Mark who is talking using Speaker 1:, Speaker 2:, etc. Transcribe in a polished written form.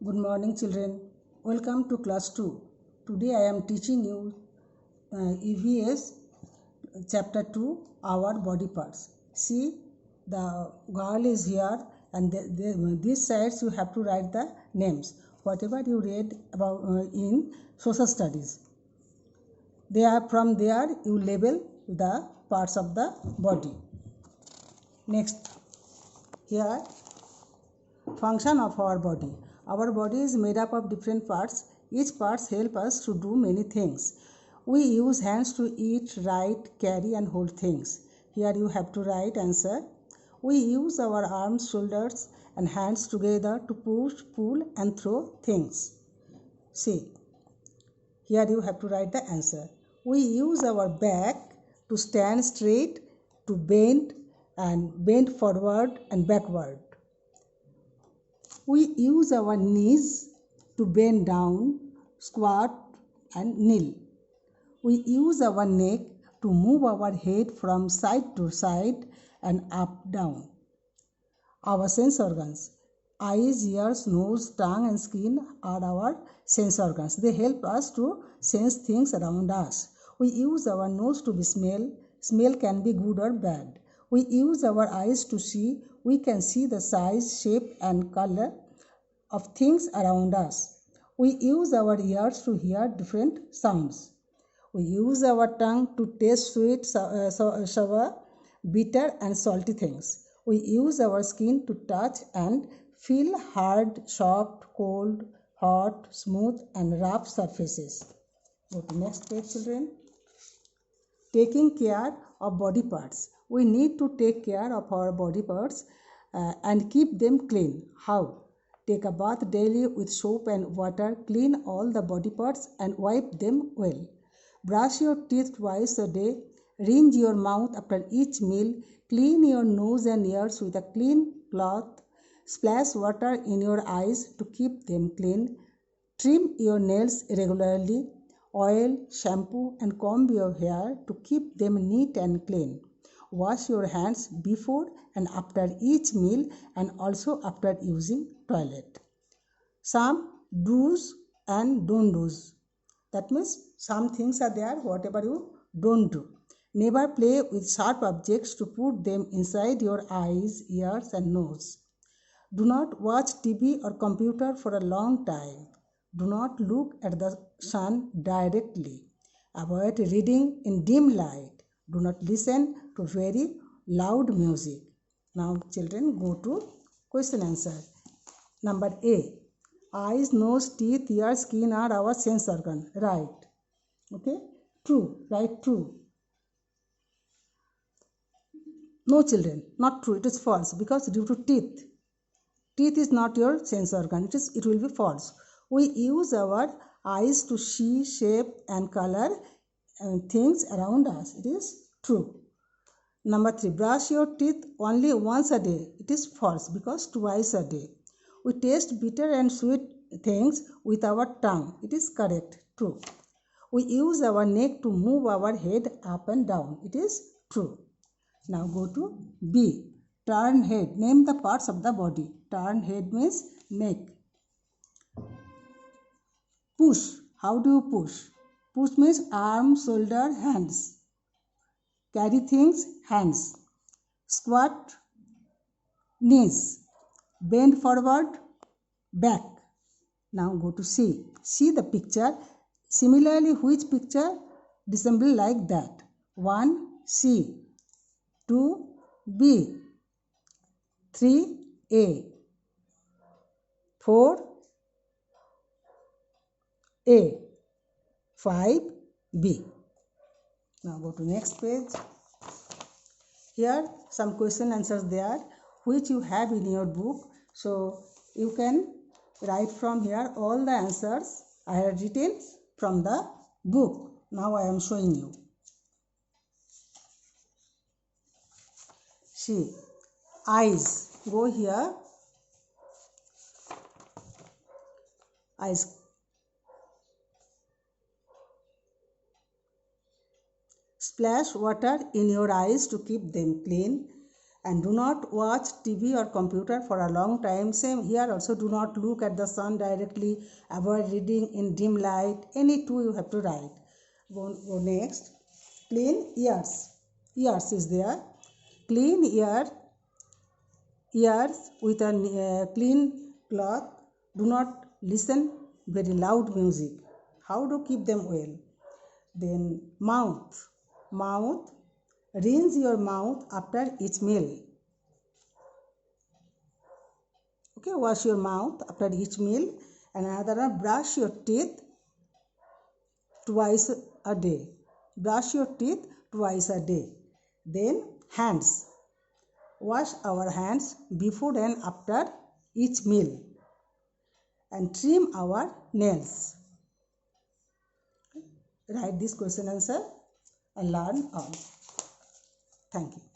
Speaker 1: Good morning, children. Welcome to class 2. Today I am teaching you EVS chapter 2, our body parts. See, the girl is here, and these sides you have to write the names. Whatever you read about in social studies. They are from there you label the parts of the body. Next, here function of our body. Our body is made up of different parts. Each parts help us to do many things. We use hands to eat, write, carry and hold things. Here you have to write answer. We use our arms, shoulders and hands together to push, pull and throw things. See, here you have to write the answer. We use our back to stand straight, to bend forward and backward. We use our knees to bend down, squat and kneel. We use our neck to move our head from side to side and up down. Our sense organs, eyes, ears, nose, tongue and skin are our sense organs. They help us to sense things around us. We use our nose to be smell. Smell can be good or bad. We use our eyes to see. We can see the size, shape and color of things around us. We use our ears to hear different sounds. We use our tongue to taste sweet, sour, bitter and salty things. We use our skin to touch and feel hard, soft, cold, hot, smooth and rough surfaces. Go to next page, children. Taking care of body parts. We need to take care of our body parts and keep them clean. How? Take a bath daily with soap and water. Clean all the body parts and wipe them well. Brush your teeth twice a day. Rinse your mouth after each meal. Clean your nose and ears with a clean cloth. Splash water in your eyes to keep them clean. Trim your nails regularly. Oil, shampoo and comb your hair to keep them neat and clean. Wash your hands before and after each meal and also after using toilet. Some do's and don't do's. That means some things are there, whatever you don't do. Never play with sharp objects to put them inside your eyes, ears and nose. Do not watch TV or computer for a long time. Do not look at the sun directly. Avoid reading in dim light. Do not listen to very loud music. Now children, go to question answer. Number A. Eyes, nose, teeth, ears, skin are our sense organ. Right. Okay. True. Right. True. No, children, not true. It is false because due to teeth. Teeth is not your sense organ. It will be false. We use our eyes to see shape and color and things around us. It is true. Number 3. Brush your teeth only once a day. It is false because twice a day. We taste bitter and sweet things with our tongue. It is correct. True. We use our neck to move our head up and down. It is true. Now go to B. Turn head. Name the parts of the body. Turn head means neck. Push. How do you push? Push means arm, shoulder, hands. Carry things, hands. Squat, knees. Bend forward, back. Now go to C. See the picture. Similarly, which picture resemble like that? 1. C. 2. B. 3. A. 4. A. 5. B. Now go to next page. Here some question answers there which you have in your book. So you can write from here all the answers I have written from the book. Now I am showing you. See, eyes. Go here. Eyes. Splash water in your eyes to keep them clean. And do not watch TV or computer for a long time. Same here also, do not look at the sun directly. Avoid reading in dim light. Any two you have to write. Go next. Clean ears. Ears is there. Clean ears with a clean cloth. Do not listen very loud music. How to keep them well? Then mouth. Rinse your mouth after each meal. Okay, wash your mouth after each meal. And another one, brush your teeth twice a day. Brush your teeth twice a day. Then hands. Wash our hands before and after each meal. And trim our nails. Write this question answer and learn all. Thank you.